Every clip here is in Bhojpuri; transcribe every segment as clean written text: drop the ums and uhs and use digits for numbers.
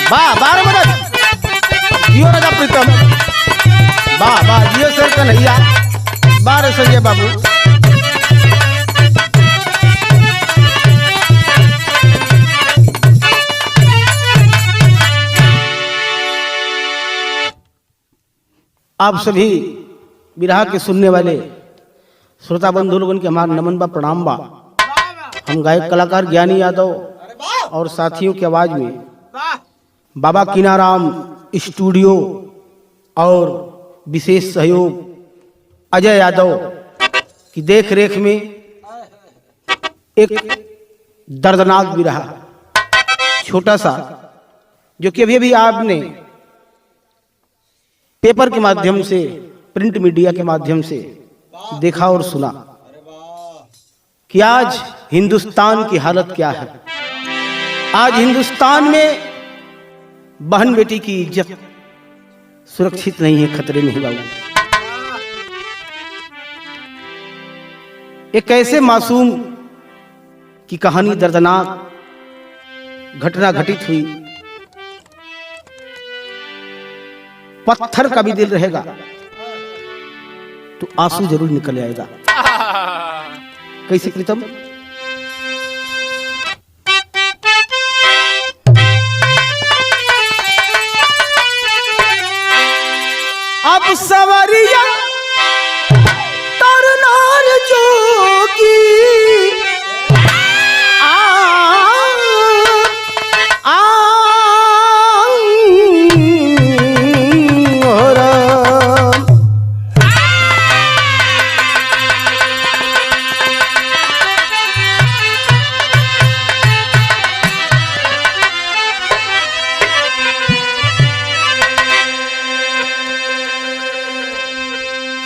वाह बार मदद जियो राजा प्रीतम, वाह वाह जियो सर कन्हैया, बार संजय बाबू। आप सभी विरहा के सुनने वाले श्रोता बंधु लोगों के हमारा नमन बा, प्रणाम बा। हम गायक कलाकार ज्ञानी यादव और साथियों की आवाज में बाबा कीनाराम स्टूडियो और विशेष सहयोग अजय यादव की देख रेख में एक दर्दनाक विरहा छोटा सा, जो कि अभी आपने पेपर के माध्यम से, प्रिंट मीडिया के माध्यम से देखा और सुना कि आज हिंदुस्तान की हालत क्या है। आज हिंदुस्तान में बहन बेटी की इज्जत सुरक्षित नहीं है, खतरे में है बाबू। एक ऐसे मासूम की कहानी, दर्दनाक घटना घटित हुई। पत्थर का भी दिल रहेगा तो आंसू जरूर निकल आएगा। कैसे प्रीतम? अब सवरिया तरनार जोगी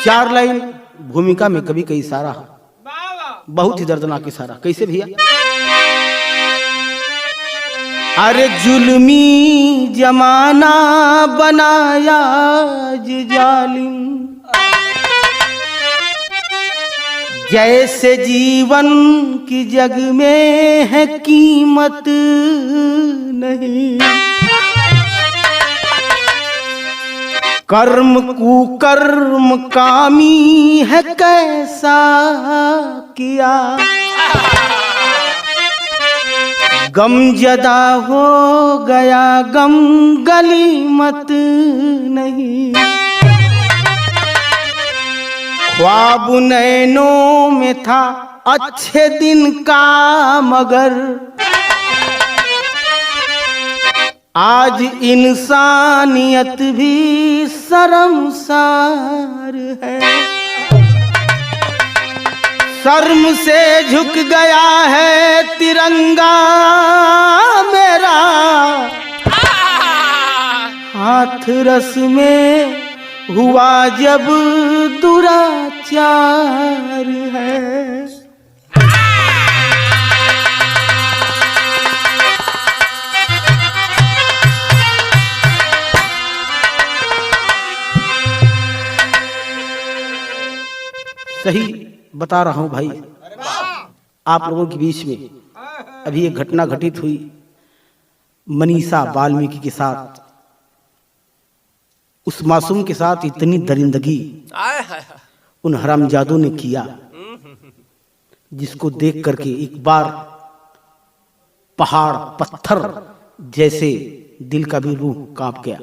चार लाइन भूमिका में कभी कई सारा, बहुत ही दर्दनाक इशारा। कैसे भैया? अरे जुल्मी जमाना बनाया जालिम, जैसे जीवन की जग में है कीमत नहीं। कर्म कुकर्म कामी है कैसा किया, गम जदा हो गया गम गलीमत नहीं। ख्वाब नैनों में था अच्छे दिन का, मगर आज इंसानियत भी शर्मसार है। शर्म से झुक गया है तिरंगा मेरा, हाथ रस में हुआ जब दुराचार है। सही बता रहा हूं भाई, आप लोगों के बीच में अभी एक घटना घटित हुई मनीषा वाल्मीकि के साथ। उस मासूम के साथ इतनी दरिंदगी उन हरामजादों ने किया, जिसको देख करके एक बार पहाड़ पत्थर जैसे दिल का भी रूह कांप गया।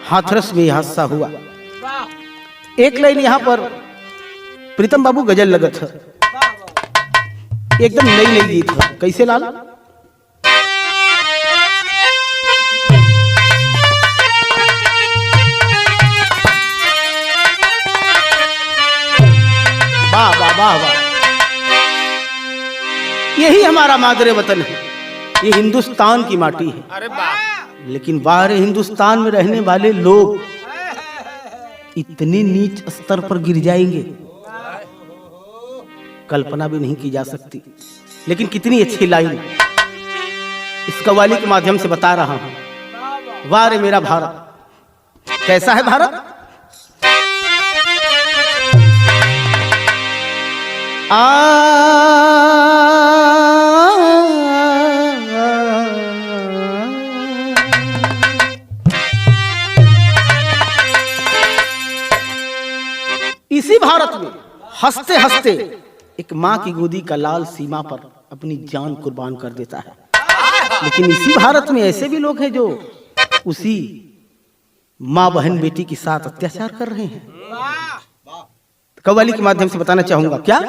हाथरस में यह हादसा हुआ। एक लाइन यहाँ पर प्रीतम बाबू गजल लगत है, एकदम नई नई गीत है। कैसे लाल? वाह वाह वाह वाह, यही हमारा मादरे वतन है, ये हिंदुस्तान की माटी है। अरे वाह! लेकिन बाहर हिंदुस्तान में रहने वाले लोग इतने नीच स्तर पर गिर जाएंगे, कल्पना भी नहीं की जा सकती। लेकिन कितनी अच्छी लाइन इस कव्वाली के माध्यम से बता रहा हूं। वाह रे मेरा भारत, कैसा है भारत? हंसते हंसते एक माँ की गोदी का लाल सीमा पर अपनी जान कुर्बान कर देता है। लेकिन इसी भारत में ऐसे भी लोग हैं जो उसी माँ बहन बेटी के साथ अत्याचार कर रहे हैं। कव्वाली के माध्यम से बताना चाहूंगा क्या।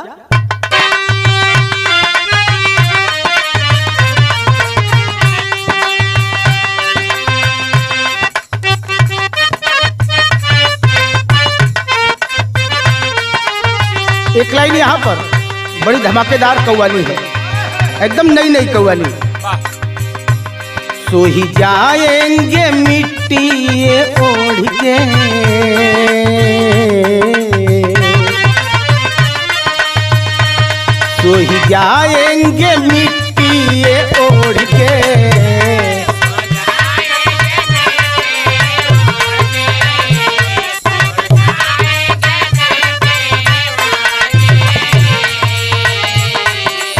एक लाइन यहाँ पर बड़ी धमाकेदार कव्वाली है, एकदम नई नई कव्वाली। सो ही जाएंगे मिट्टी ये ओढ़ के, सो ही जाएंगे मिट्टी ये ओढ़ के,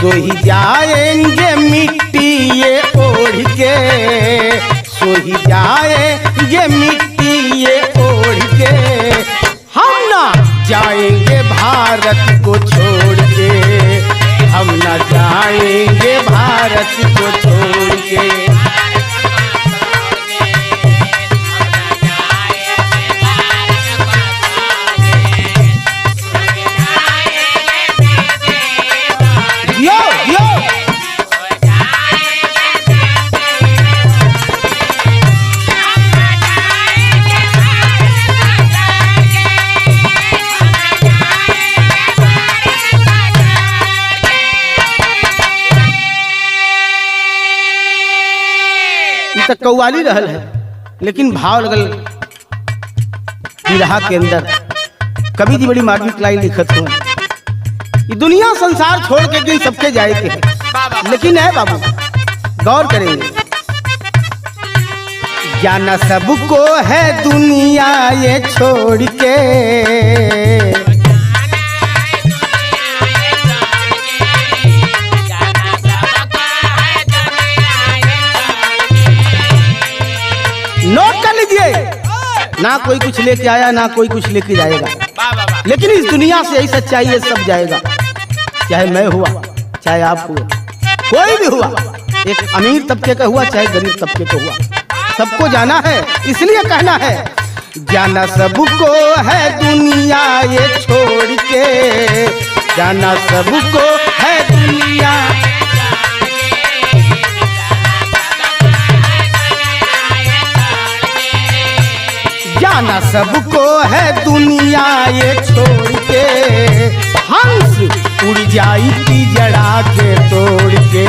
सो ही जाएंगे मिट्टी ये ओढ़ के, सो ही जाएंगे मिट्टी ये ओढ़ के, हम ना जाएंगे भारत को छोड़ के, हम ना जाएंगे भारत को छोड़ के। कव्वाली रहल है, लेकिन भाव लगल विरहा के अंदर। कवि जी बड़ी मार्मिक लाइन लिखत हो, ये दुनिया संसार छोड़ के दिन सबके जाए के है, लेकिन है बाबू गौर करेंगे, जाना सबको है दुनिया ये छोड़ के, नोट कर लीजिए, ना कोई कुछ लेके आया ना कोई कुछ लेके जाएगा, लेकिन इस दुनिया से यही सच्चाई है, सब जाएगा। चाहे मैं हुआ, चाहे आप हुए, कोई भी हुआ, एक अमीर तबके का हुआ चाहे गरीब तबके का हुआ, सबको जाना है। इसलिए कहना है जाना सबको है दुनिया ये छोड़ के, जाना सबको है दुनिया, जाना सबको है दुनिया ये छोड़ के, हंस उड़ जाई पिंजड़ा के तोड़ के,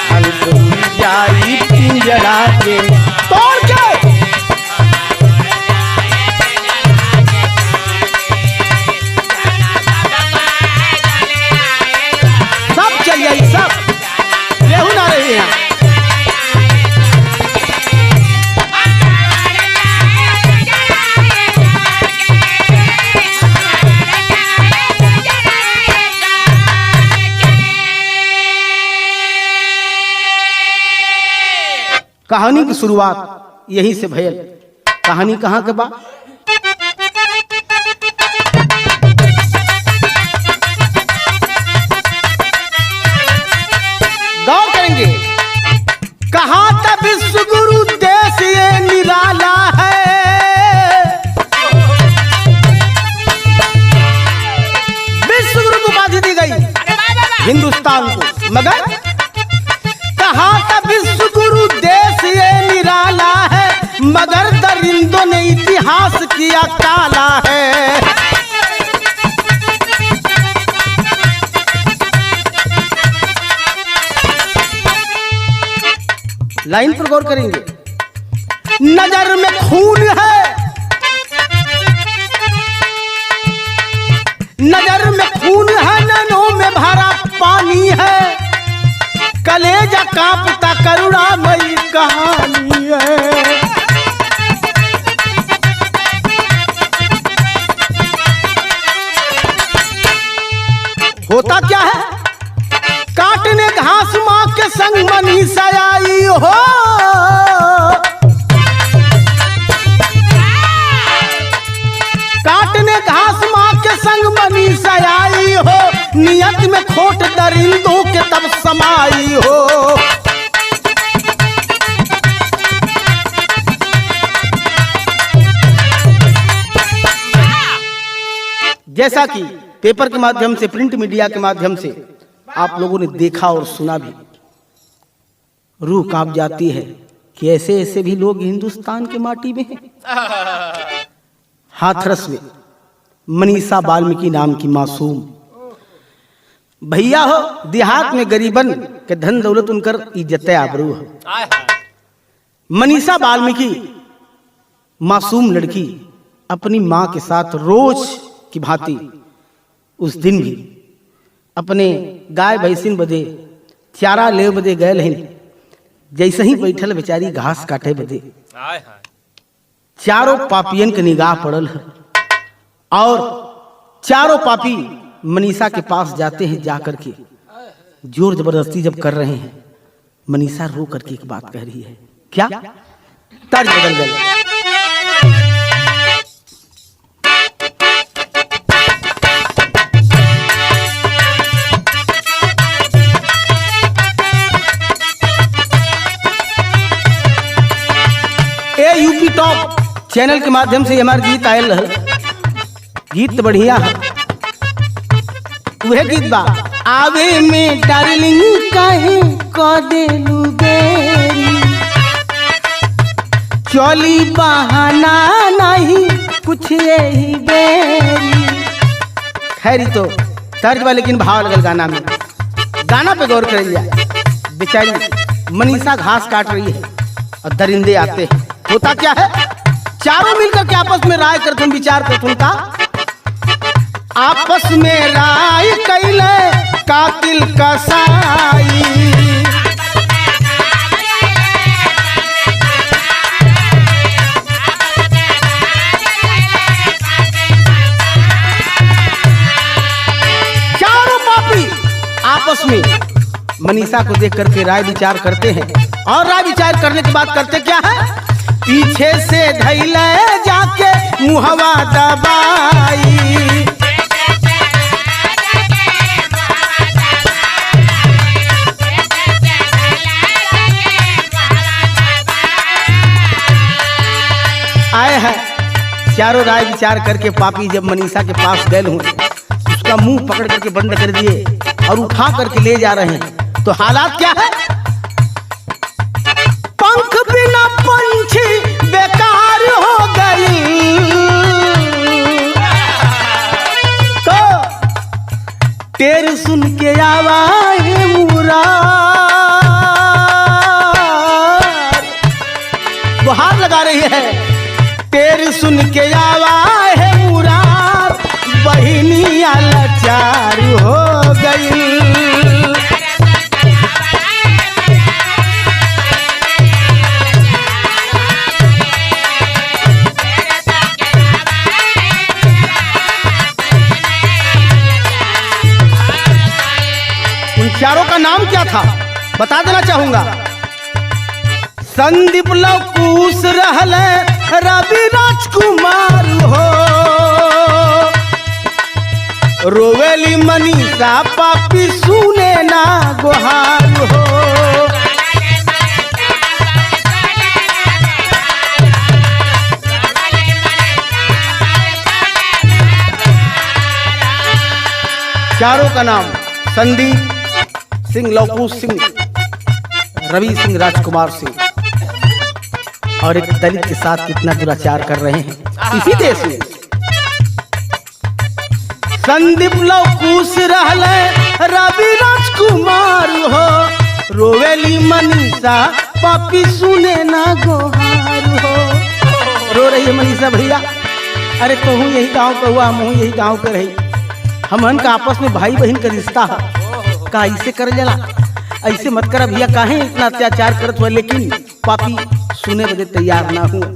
हंस उड़ जाई पिंजड़ा के तोड़ के, सब चल जाई, सब केहू ना रही है। कहानी की शुरुआत यहीं से भयल। कहानी कहाँ के बाद गौर करेंगे। कहाँ था विश्व गुरु देश ये निराला है, विश्व गुरु को उपाधि दी गई हिंदुस्तान को, मगर कहाँ था विश्व गुरु देश ये निराला है, मगर दरिंदों ने इतिहास किया काला है। लाइन पर गौर करेंगे। नजर में खून है, नजर में खून है, नैनों में भरा पानी है, कलेजा कांपता करुणामयी कहानी है। होता क्या है, काटने घास माँ के संग मनीषा आई हो, काटने घास माँ के संग मनीषा परिंदों के तब समाई हो। जैसा कि पेपर के माध्यम से, प्रिंट मीडिया के माध्यम से आप लोगों ने देखा और सुना भी, रूह कांप जाती है कि ऐसे ऐसे भी लोग हिंदुस्तान के माटी में हैं। हाथरस में मनीषा वाल्मीकि नाम की मासूम भैया हो, देहात में गरीबन के धन दौलत उनकर इज्जत आबरू हो। मनीषा वाल्मीकि मासूम लड़की अपनी माँ के साथ रोज की भांति उस दिन भी अपने गाय भैंसिन बदे चारा ले बदे गए हैं। जैसे ही बैठल बेचारी घास काटे बदे चारों पापियन के निगाह पड़ल है और चारों पापी मनीषा के पास जाते हैं। जाकर के जोर जबरदस्ती जब कर रहे हैं, मनीषा रो करके एक बात कह रही है। क्या? तर्ज बदल गया। यूपी टॉप चैनल के माध्यम से हमारे गीत आयल है। गीत बढ़िया है। वह गीत बा आवे में डार्लिंग काहे को देलू देरी, चली बहाना नहीं कुछ यही बेरी। खैरी तो तर्ज बा, लेकिन भाव लगल गाना में। गाना पे गौर करिए। बेचारी मनीषा घास काट रही है और दरिंदे आते हैं। होता क्या है, चारों मिलकर के आपस में राय करते हैं, विचार करते हैं। आपस में राय कैले कातिल कसाई, चारों पापी आपस में मनीषा को देख करके राय विचार करते हैं। और राय विचार करने के बाद करते क्या है, पीछे से धैले जाके मुहवा दबाई। आए हैं चारों राय विचार करके पापी जब मनीषा के पास गए हुए, उसका मुंह पकड़ करके बंद कर दिए और उठा करके ले जा रहे हैं। तो हालात क्या है, पंख बिना पंछी बेकार हो गई। तो टेर सुन के आवाज मुरार, बुहार लगा रही है। टेर सुन के आवाज मुरार, बहिनिया लाचार हो गई। चारों का नाम क्या था बता देना चाहूंगा। संदीप लवकुश रहले रवि राजकुमार हो, रोवेली मनीषा पापी सुने ना गुहार हो। चारों का नाम संदीप सिंह, लवकुश सिंह, रवि सिंह, राजकुमार सिंह, और एक दलित के साथ कितना दुराचार कर रहे हैं इसी देश में। संदीप लवकुश रहले रवि राजकुमार हो, रोवेली मनीषा पापी सुने ना गोहार हो। रो रही है मनीषा भैया, अरे कहूँ यही गांव का हुआ, हम यही गांव का रही, हमन का आपस में भाई बहन का रिश्ता है, का ऐसे कर जला, ऐसे मत कर भैया, काहे इतना अत्याचार करत हुआ। लेकिन पापी सुने बदे तैयार ना हुआ।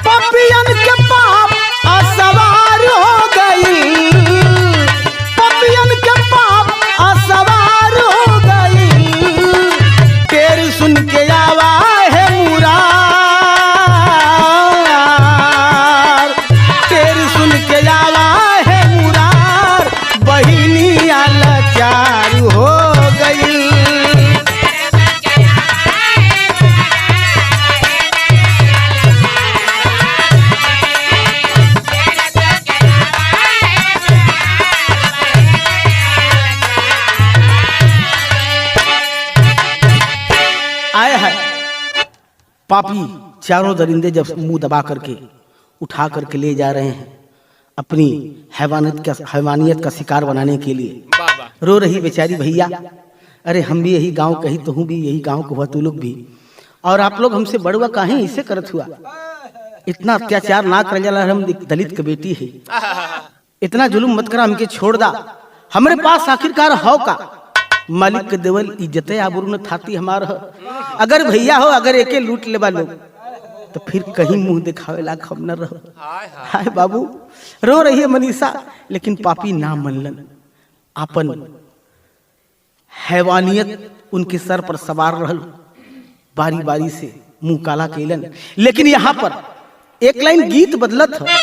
पापियन के पाप असवार हो गई, पापियन के पाप असवार हो गई। तेरी सुन के आवाज है मुरार, तेरी सुन के आवाज है मुरार, बहिनिया लाचार पापी चारों दरिंदे जब मुंह दबा करके उठा करके ले जा रहे हैं अपनी हैवानियत का शिकार बनाने के लिए। रो रही बेचारी भैया, अरे हम भी यही गांव कही, तो हूँ भी यही गांव को हुआ, तू लोग भी, और आप लोग हमसे बड़वा काहे इसे करत हुआ, इतना अत्याचार ना कर जाला, हम दलित के बेटी है, इतना जुलुम मत करा, हमके छोड़ दा, हमारे पास आखिरकार हो का, मालिक के देवल इज्जत आबरू न थाती हमार हो। अगर भैया हो, अगर एके लूट लेबा लोग तो फिर कहीं मुंह दिखावे ला खब न रहो। हाय बाबू, रो रही है मनीषा, लेकिन पापी ना मनलन, अपन हैवानियत उनके सर पर सवार रहल, बारी बारी से मुंह काला कैलन। लेकिन यहाँ पर एक लाइन गीत बदलत है।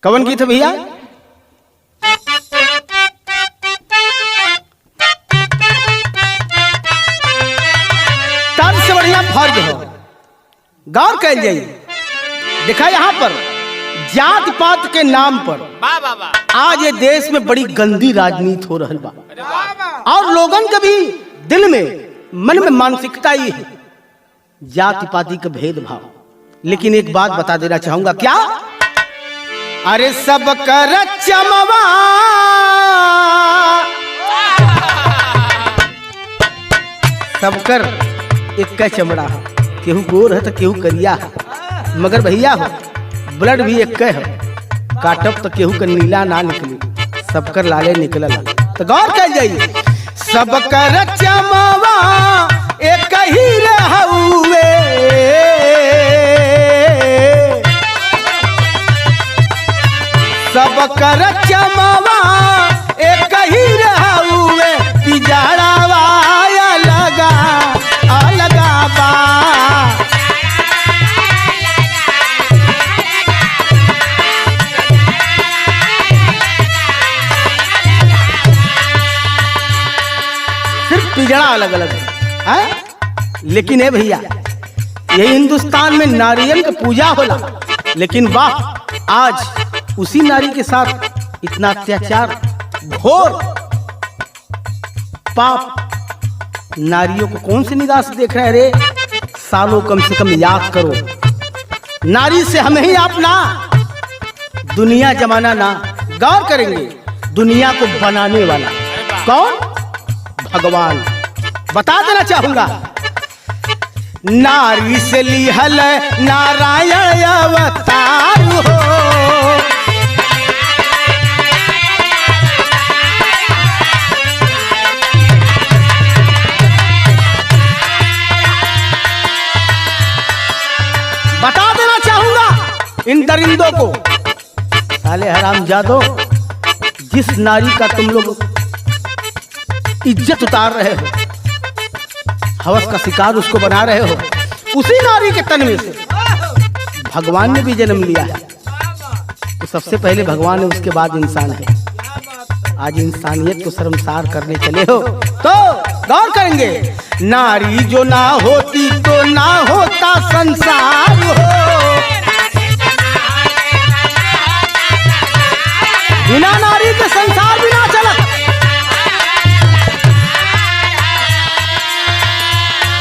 कौन गीत है भैया? तार से बढ़िया फर्ज हो, गौर कैल जाइए। देखा यहाँ पर जात पात के नाम पर आज ये देश में बड़ी गंदी राजनीति हो रही बा, और लोगन के भी दिल में मन में मानसिकता ही है जाति पाति का भेदभाव। लेकिन एक बात बता देना चाहूंगा, क्या? अरे सब कर चमवा सब कर एक चमड़ा, केहू गोर है तो केहू करिया है, मगर भैया हो ब्लड भी एक है, काटब तो केहू का नीला ना निकली, सबकर लाले निकलल। तो गौर कर जाइए, सबकर चमवा एक ही रहउए, सबकर चमवा एक ही रहउए, पिजड़ावा अलगा अलगा बा। पिजड़ा अलग अलग है, लेकिन है भैया यही हिंदुस्तान में नारियल की पूजा होला, लेकिन वाह आज उसी नारी के साथ इतना अत्याचार, घोर पाप। नारियों को कौन सी निगाह से देख रहे हैं? रे सालों कम से कम याद करो, नारी से हमें ही आप ना, दुनिया जमाना ना। गौर करेंगे, दुनिया को बनाने वाला कौन? भगवान। बता देना चाहूंगा, नारी से लिहल नारायण अवतार हो, बता देना चाहूंगा इन दरिंदों को, साले हरामजादो, जिस नारी का तुम लोग इज्जत उतार रहे हो, हवस का शिकार उसको बना रहे हो, उसी नारी के तन में से भगवान ने भी जन्म लिया है। तो सबसे पहले भगवान है, उसके बाद इंसान है। आज इंसानियत को शर्मसार करने चले हो तो गौर करेंगे, नारी जो ना होती तो ना होता संसार हो, बिना नारी के संसार भी ना चलत।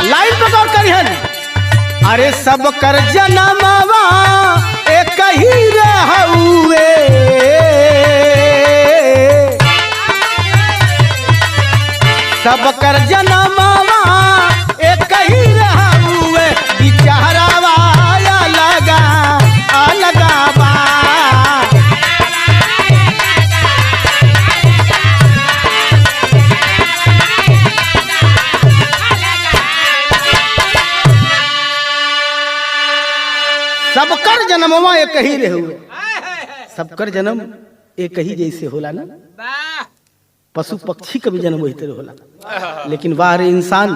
लाइन पे गौर करिहन, अरे सब कर जनमवा एक ही रहउए, सब कर जनमवा एक ही रहउए, बिचारावा अलगा अलगा बा। सबकर जन्मवा एक ही रहे हुए, सबकर जन्म एक ही जैसे होला ना, पशु पक्षी का भी जन्म वही तरह होला। लेकिन वाह रे इंसान,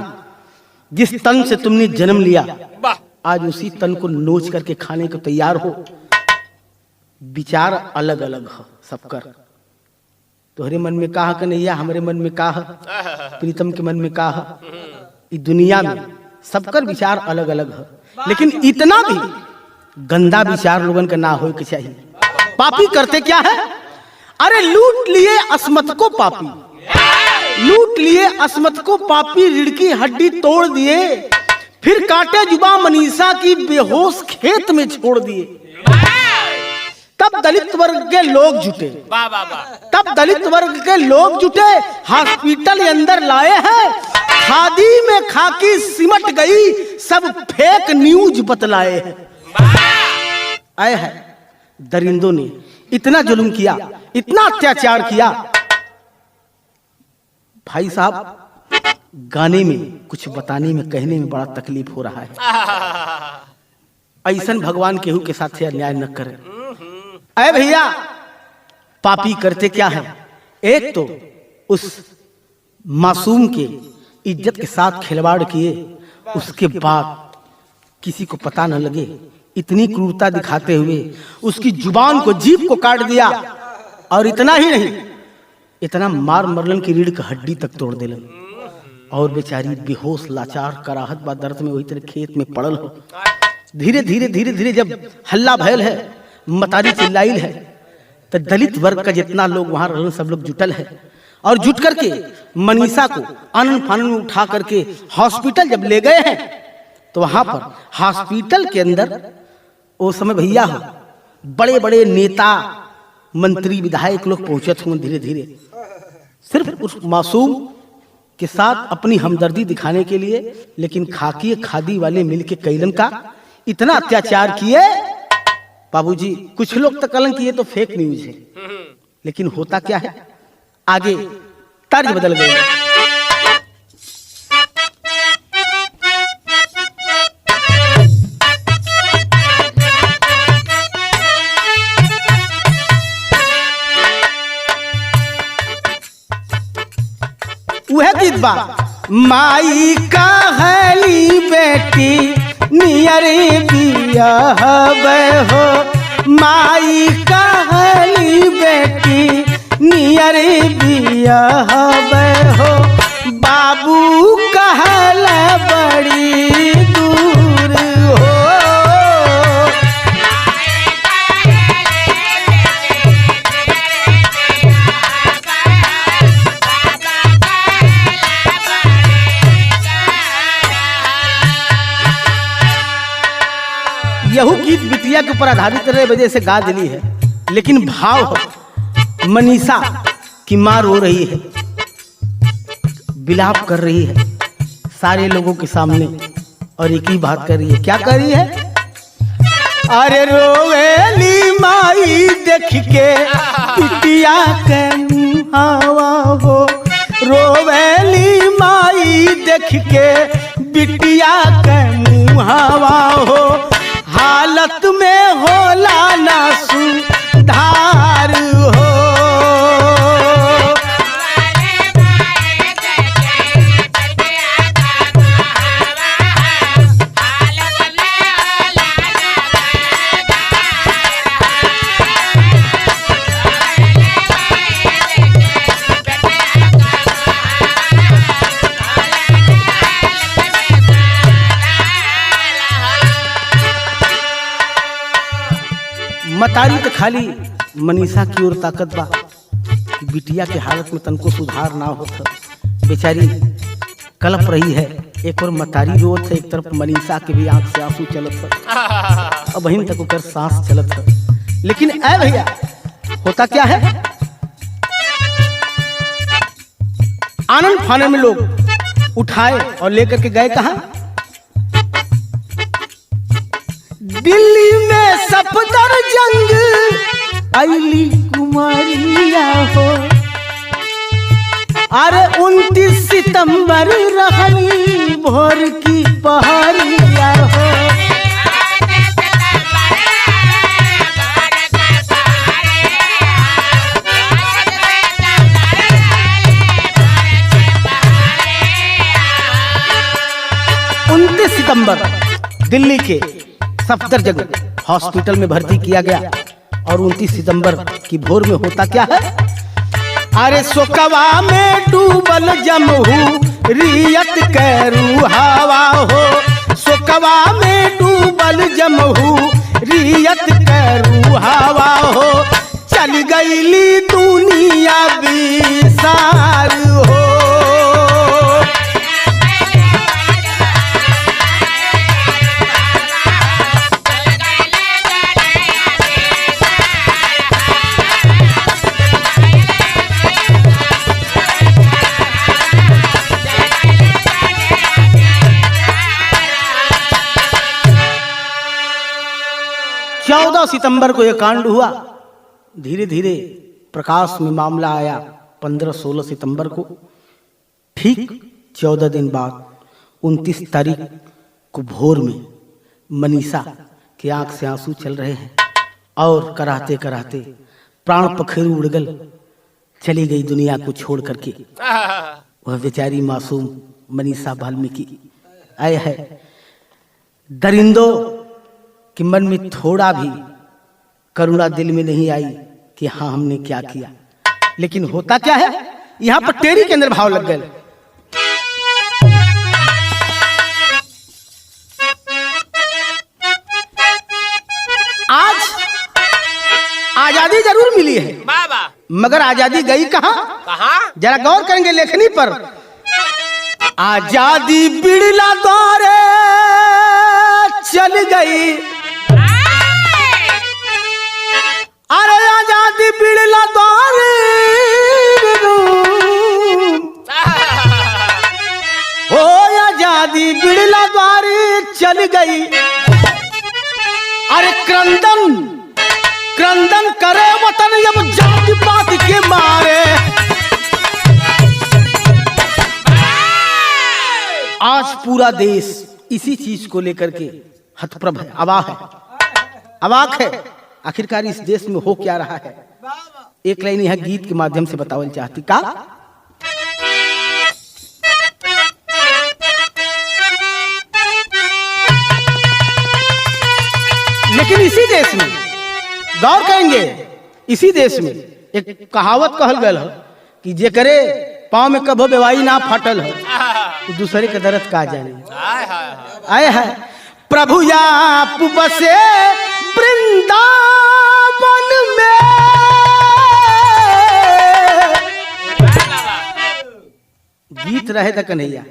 जिस तन से तुमने जन्म लिया, आज उसी तन को नोच करके खाने को तैयार हो। विचार अलग अलग हो सबकर, तोहरे मन में का कन्हैया, हमारे मन में का, प्रीतम के मन में का, इस दुनिया में सबकर विचार अलग अलग है। लेकिन इतना भी गंदा विचार लोगन का ना हो के चाहिए। पापी करते क्या है? अरे लूट लिए अस्मत को पापी, लूट लिए अस्मत को पापी, रीढ़ की हड्डी तोड़ दिए, फिर काटे जुबा मनीषा की बेहोश खेत में छोड़ दिए। तब दलित वर्ग के लोग जुटे, तब दलित वर्ग के लोग जुटे, हॉस्पिटल के अंदर लाए हैं, खादी में खाकी सिमट गई, सब फेक न्यूज बतलाए हैं। आए हैं दरिंदों ने इतना जुल्म किया, इतना अत्याचार किया। भाई साहब गाने में कुछ बताने में, कहने में बड़ा तकलीफ हो रहा है। ऐसा भगवान केहू के साथ अन्याय न करे। अरे भैया पापी करते क्या है, एक तो उस मासूम के इज्जत के साथ खिलवाड़ किए, उसके बाद किसी को पता न लगे इतनी क्रूरता दिखाते हुए उसकी जुबान को, जीभ को काट दिया। और इतना ही नहीं, इतना मार मरलन की रीढ़ का हड्डी तक तोड़ देलन। और बेचारी बेहोश लाचार कराहत बा दर्द में वही तरह खेत में पड़ल हो। धीरे धीरे धीरे धीरे जब हल्ला भयल है, मतारी चिल्लाइल है, तो दलित वर्ग का जितना लोग वहां रहन सब लोग जुटल है। और जुट करके मनीषा को आनन फानन में उठा करके हॉस्पिटल जब ले गए हैं, तो वहां पर हॉस्पिटल के अंदर वो समय भैया हो बड़े बड़े नेता मंत्री विधायक लोग पहुंचे थे धीरे धीरे, सिर्फ उस मासूम के साथ अपनी हमदर्दी दिखाने के लिए। लेकिन खाकी खादी वाले मिलके कैलन का इतना अत्याचार किए। बाबूजी कुछ लोग तो कलन किए तो फेक न्यूज है, लेकिन होता क्या है आगे तर्ज बदल गए। वह गीत बा माई का हली बेटी नियरे बिया हवे हो, माई का हली बेटी नियरे बिया हवे हो, बाबू कहल बड़ी दूर हो। यहू गीत बिटिया के ऊपर आधारित रहे वजह से गा दिली है। लेकिन भाव मनीषा की मां रो रही है, विलाप कर रही है सारे लोगों के सामने, और एक ही बात कर रही है। क्या कर रही है? अरे रोवेली माई देख के बिटिया के मुहावा हो, रोवेली माई देख के बिटिया के मुहावा हो, हालत में होला ना सुधार हो। मतारी तो खाली मनीषा की ओर ताकत बा कि बिटिया के हालत में तनको सुधार ना होता। बेचारी कलप रही है, एक और मतारी रोत है, एक तरफ मनीषा के भी आंख से आंसू चलत है, अब वहीं तक उकर सांस चलत है। लेकिन ऐ भैया होता क्या है, आनंद फानन में लोग उठाए और लेकर के गए कहां? दिल्ली में सफदरजंग अली कुमारिया हो, अरे 29 सितंबर रहनी भोर की पहाड़िया हो। सितंबर दिल्ली के सफदरजंग हॉस्पिटल में भर्ती किया गया। और 29 सितंबर की भोर में होता क्या है? अरे सोकवा में डूबल जमहू रियत करू हवा हो, सोकवा में डूबल जमहू रियत करू हवा हो, चल गईली दुनिया बिसार हो। 14 सितंबर को यह कांड हुआ। धीरे धीरे प्रकाश में मामला आया 15-16 सितंबर को। ठीक 14 दिन बाद 29 तारीख को भोर में मनीषा की आंख से आंसू चल रहे हैं और कराते कराते प्राण पखेरु उड़ गल, चली गई दुनिया को छोड़ करके। वह बेचारी मासूम मनीषा वाल्मीकि। आए है दरिंदों के मन में थोड़ा भी करुणा दिल में नहीं आई कि हाँ हमने क्या किया। लेकिन होता क्या है, यहां पर टेरी के अंदर भाव लग गए। आज आजादी जरूर मिली है मगर आजादी गई कहां? जरा गौर करेंगे लेखनी पर। आजादी बिड़ला दौरे चल गई, अरे आजादी बिड़ला दौरे ओ आजादी बिड़ला दौरे चल गई। अरे क्रंदन क्रंदन करे वतन अब जाति पाति के मारे। आज पूरा देश इसी चीज को लेकर के हतप्रभ है, अवाक है। आखिरकार इस देश में हो क्या रहा है। एक लाइन यह गीत के माध्यम से बतावल चाहती का। लेकिन इसी देश में गौर करेंगे, इसी देश में एक कहावत कहल गल है कि जे करे पांव में कभो बेवाई ना फाटल है तो दूसरे के दर्द का जाने। आए है प्रभु आप बसे वृंदावन में, गीत रहे था कन्हैया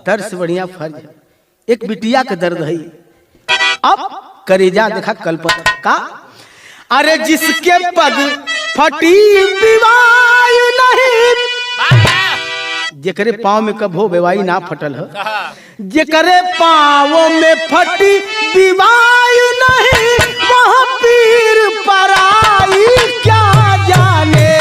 दर्द बढ़िया फर्ज है। एक बिटिया का दर्द है, अब करेजा देखा कलपत का। अरे जिसके पग फटी विवाह नहीं, जेकरे पाँव में कभो बेवाई ना फटल है, जेकरे पाँव में फटी विवाह नहीं, वह पीर पराई क्या जाने।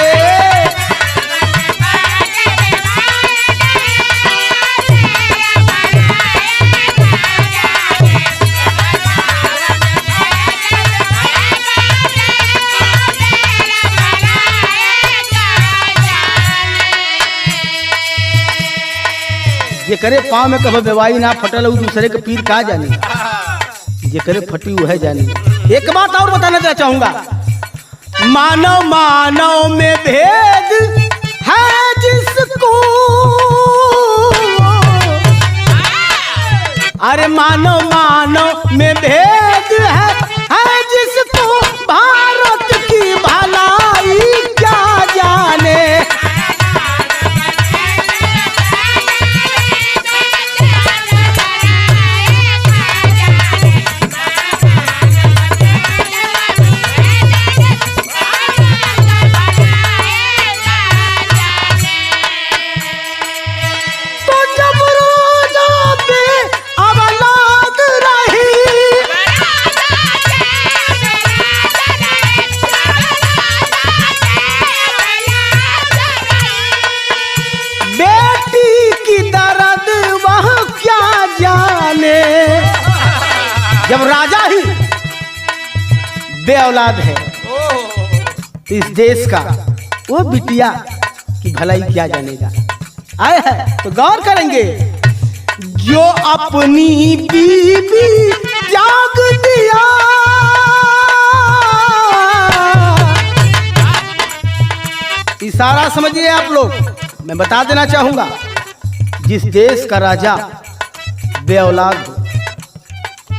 जेकरे पाँव में कभी बेवाई ना फटल हो दूसरे के पीर का जानी, जेकरे फटी वो है जानी। एक बात और बताना चाहूंगा, मानव मानव में भेद है जिसको, अरे मानव मानव में भेद है जिसको, भारत की भलाई क्या जाने। जब राजा ही बे औलाद है इस देश का, वो बिटिया की भलाई क्या जानेगा। आए है तो गौर करेंगे, जो अपनी बीवी त्याग दिया, इशारा समझिए आप लोग। मैं बता देना चाहूंगा, जिस देश का राजा बे औलाद हो,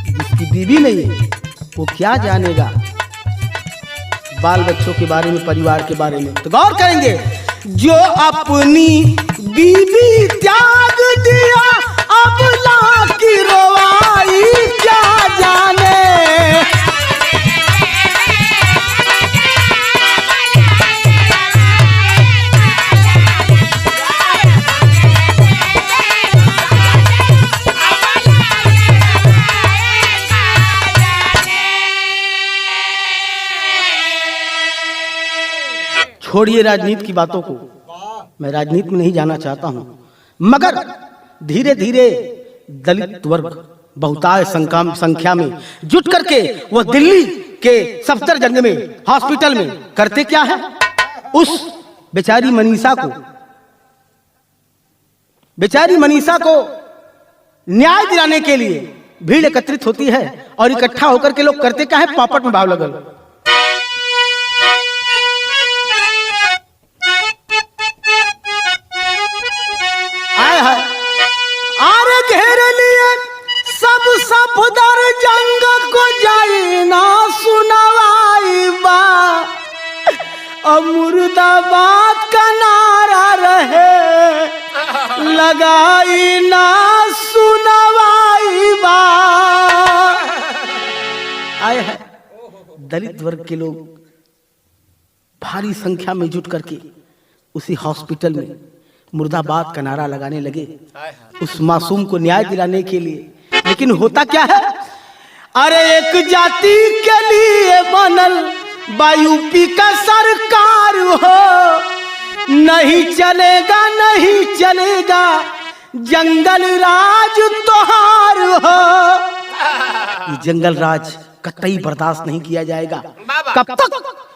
जिसकी बीवी नहीं है, वो क्या जानेगा बाल बच्चों के बारे में, परिवार के बारे में। तो गौर करेंगे, जो अपनी बीवी त्याग दिया, अब ला की रोवाई क्या जाने। छोड़िए राजनीति की बातों को, मैं राजनीति में नहीं जाना चाहता हूं, मगर धीरे धीरे दलित वर्ग बहुतायत संख्या में जुट करके वह दिल्ली के सफदरजंग में हॉस्पिटल में करते क्या है, उस बेचारी मनीषा को न्याय दिलाने के लिए भीड़ एकत्रित होती है और इकट्ठा होकर के लोग करते क्या है, पापड़ में भाव लगल। आए है आरे घेर लिए सब सफदर जंग को जाई ना सुनवाई बा, मुर्दाबाद का नारा रहे लगाई ना सुनवाई बा। आए है दलित वर्ग के लोग भारी संख्या में जुट करके उसी हॉस्पिटल में मुर्दाबाद का नारा लगाने लगे उस मासूम को न्याय दिलाने के लिए। लेकिन होता क्या है, अरे एक जाति के लिए बनल यूपी का सरकार हो, नहीं चलेगा जंगल राज तोहार हो। ये जंगल राज कतई बर्दाश्त नहीं किया जाएगा। कब तक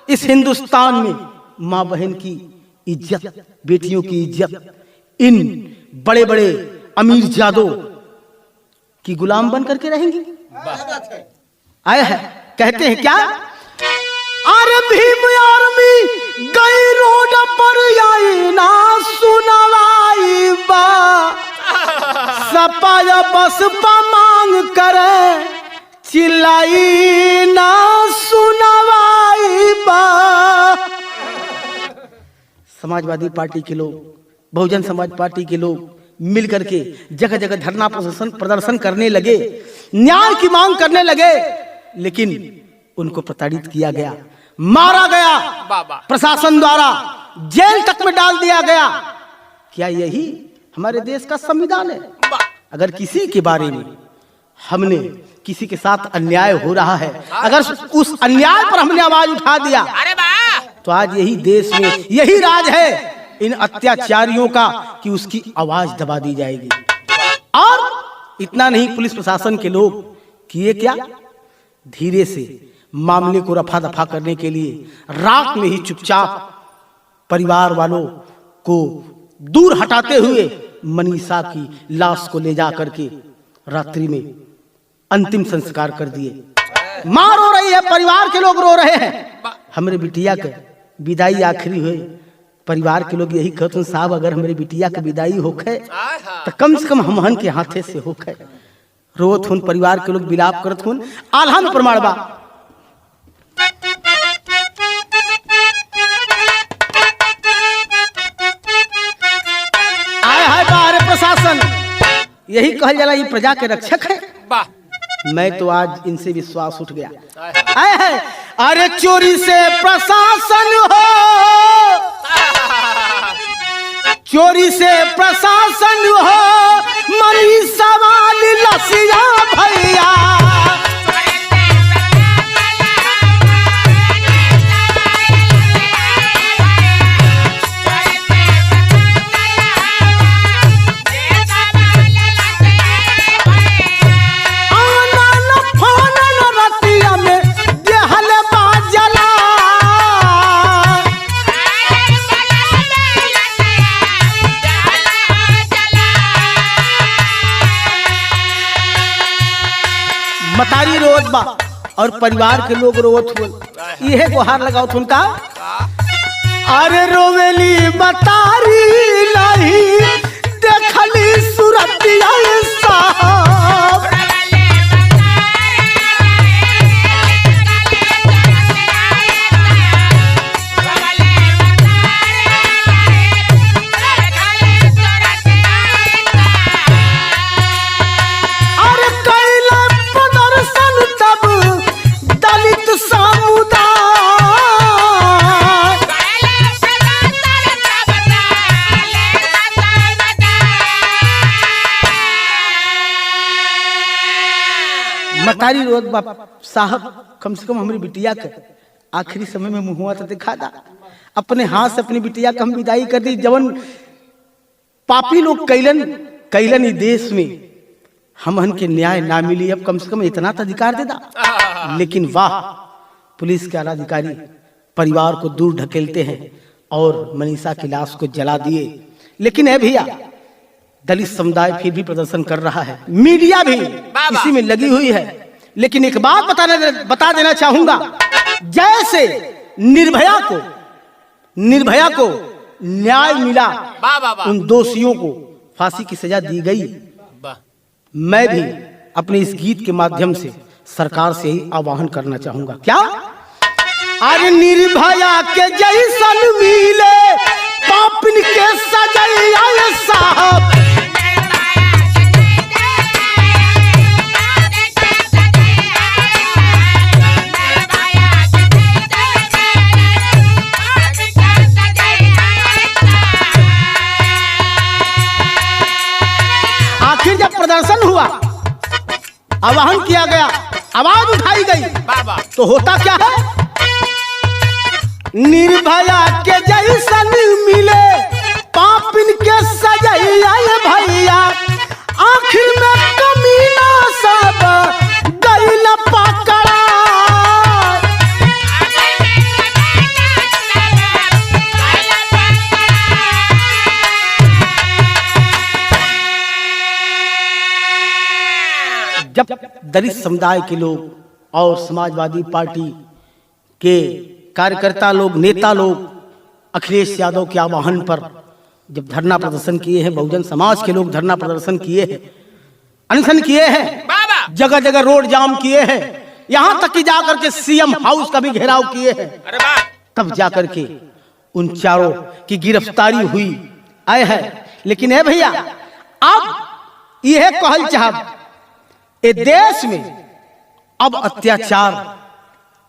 इस हिंदुस्तान में माँ बहन की इज्जत, बेटियों की इज्जत इन बड़े बड़े अमीर जादों की गुलाम बन करके रहेंगी। आया है कहते हैं क्या, अरे भीम आर्मी गई रोड पर आई ना सुनवाई बा, सपा या बसपा मांग करे चिल्लाई ना सुनवाई बा। समाजवादी पार्टी के लोग, बहुजन समाज पार्टी के लोग मिल करके जगह जगह धरना प्रदर्शन करने लगे, न्याय की मांग करने लगे, लेकिन उनको प्रताड़ित किया गया, मारा गया, प्रशासन द्वारा जेल तक में डाल दिया गया। क्या यही हमारे देश का संविधान है? अगर किसी के बारे में हमने किसी के साथ अन्याय हो रहा है, अगर उस अन्याय पर हमने आवाज उठा दिया, तो आज यही देश में यही राज है इन अत्याचारियों का कि उसकी आवाज दबा दी जाएगी। और इतना नहीं, पुलिस प्रशासन के लोग किए क्या, धीरे से मामले को रफा दफा करने के लिए रात में ही चुपचाप परिवार वालों को दूर हटाते हुए मनीषा की लाश को ले जा करके रात्रि में अंतिम संस्कार कर दिए। मां रो रही है, परिवार के लोग रो रहे हैं, हमारे बिटिया के विदाई आखिरी हुई। परिवार के लोग यही कहते हैं, साहब अगर हमारे बिटिया के विदाई होखे तो कम से कम हमहन के हाथे से होखे। रोत हुन परिवार के लोग विलाप करत हुन। आल्हा में प्रमाण बा, आए हाय बाहर प्रशासन, यही कहल जाला ये प्रजा के रक्षक है। मैं तो आज इनसे विश्वास उठ गया। आए है अरे चोरी से प्रशासन हो, चोरी से प्रशासन हो, मनीषा वाली लसिया भैया। मतारी रोत बा और परिवार के लोग रोत हुए, यह गुहार लगाओ उनका, अरे रोवेली मतारी नहीं देखली सूरतिया साहब। मतारी रोत बाप साहब, कम से कम हमारी बिटिया के आखिरी समय में मुहुआ तो दिखा दा। अपने हाथ से अपनी बिटिया का हम विदाई कर दी। जवन पापी लोग कैलन ही देश में हमहन के न्याय ना मिली, अब कम से कम इतना तो अधिकार दे दा। लेकिन वाह, पुलिस के आला अधिकारी परिवार को दूर ढकेलते हैं और मनीषा की लाश को जला दिए। लेकिन है भैया, दलित समुदाय फिर भी प्रदर्शन कर रहा है, मीडिया भी इसी में लगी हुई है। लेकिन एक बात बता देना चाहूंगा, जैसे निर्भया को न्याय मिला, उन दोषियों को फांसी की सजा दी गई, मैं भी अपने इस गीत के माध्यम से सरकार से ही आह्वान करना चाहूंगा। क्या? अरे निर्भया के जैसन मिले पापिन के सजाए साहब, आखिर जब प्रदर्शन हुआ, आह्वान किया गया, आवाज उठाई गई, तो होता क्या है? निर्भया के जैसन मिले पापिन के सजाए भैया, आखिर में कमीना सब गइल पकड़ा। जब दलित समुदाय के लोग और समाजवादी पार्टी के कार्यकर्ता लोग, नेता लोग अखिलेश यादव के आह्वान पर जब धरना प्रदर्शन किए हैं, बहुजन समाज के लोग धरना प्रदर्शन किए हैं, अनशन किए हैं, जगह जगह रोड जाम किए हैं, यहां तक कि जाकर के सीएम हाउस का भी घेराव किए हैं, तब जाकर के उन चारों की गिरफ्तारी हुई आए है। लेकिन है भैया, अब यह कहल चाहब, ए देश में अब अत्याचार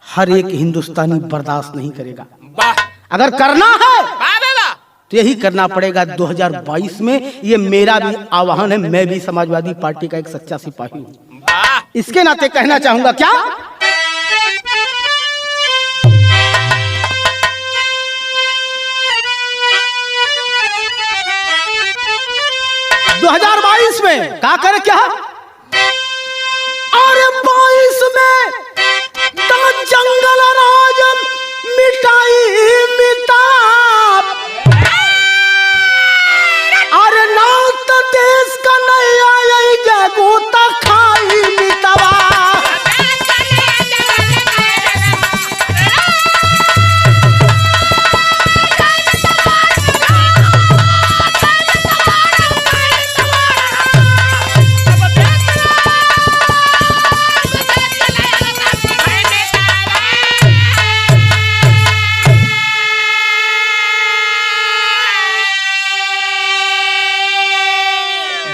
हर एक हिंदुस्तानी बर्दाश्त नहीं करेगा। अगर करना है तो यही करना पड़ेगा 2022 में। ये मेरा भी आह्वान है, मैं भी समाजवादी पार्टी का एक सच्चा सिपाही हूं। इसके नाते कहना चाहूंगा, क्या 2022 में क्या करे, क्या अरे 22 में जंगल राज मिटाई मिताब, अरे ना तो देश का नहीं आई जगो तक खाई मितवा।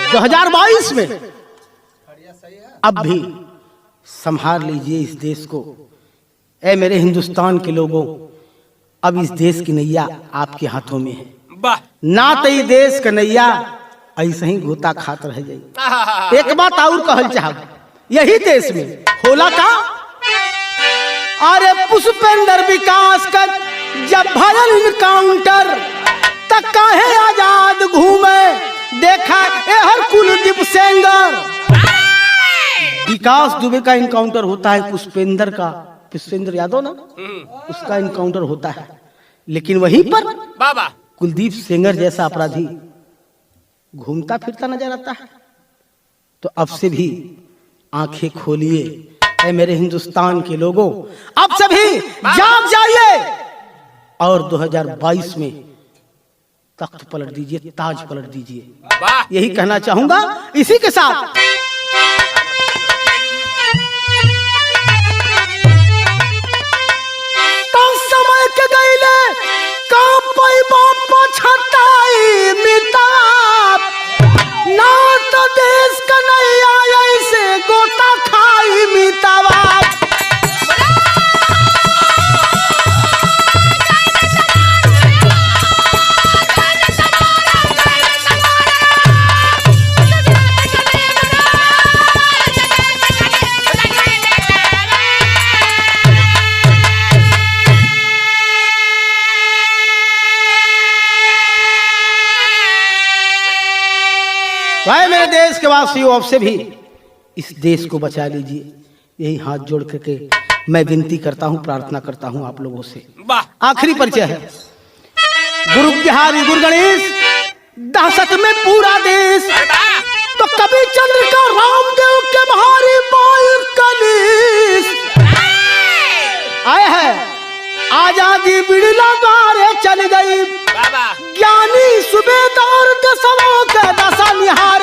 तो 2022 में अब भी संभाल लीजिए इस देश को। ऐ मेरे हिंदुस्तान के लोगों, अब इस देश की नैया आपके हाथों में है। ना तो ये देश का नैया ऐसे ही गोता खात रह जाए। एक बात और कहल चाहब, यही देश में होला का, अरे पुष्पेंद्र विकास का जब भयल इनकाउंटर तक काहे आजाद घूमे, देखा हर कुलदीप सेंगर। विकास दुबे का इनकाउंटर होता है, पुष्पेंद्र यादव ना, उसका इनकाउंटर होता है, लेकिन वहीं पर कुलदीप सेंगर जैसा अपराधी घूमता फिरता नजर आता है। तो अब से भी आंखें खोलिए ऐ मेरे हिंदुस्तान के लोगों, अब से भी जाग जाइए और 2022 में तख्त पलट दीजिए, ताज पलट दीजिए। यही कहना चाहूंगा। इसी के साथ तो समय के गईले का पई बाप छटाई मिताब, ना तो देश का नहीं आया इसे गोता खाई मितावा। देश के वासियों आपसे भी इस देश को बचा लीजिए, यही हाथ जोड़ करके मैं विनती करता हूं, प्रार्थना करता हूं आप लोगों से। आखिरी परिचय है। गुरु बिहारी गुरु गणेश, दहशत में पूरा देश, तो कभी चंद्रिका रामदेव के भारी मायर कलीस आए है। आजादी बिड़ला द्वारे चल गई, ज्ञानी सुबेदार दसवां के दशा निहार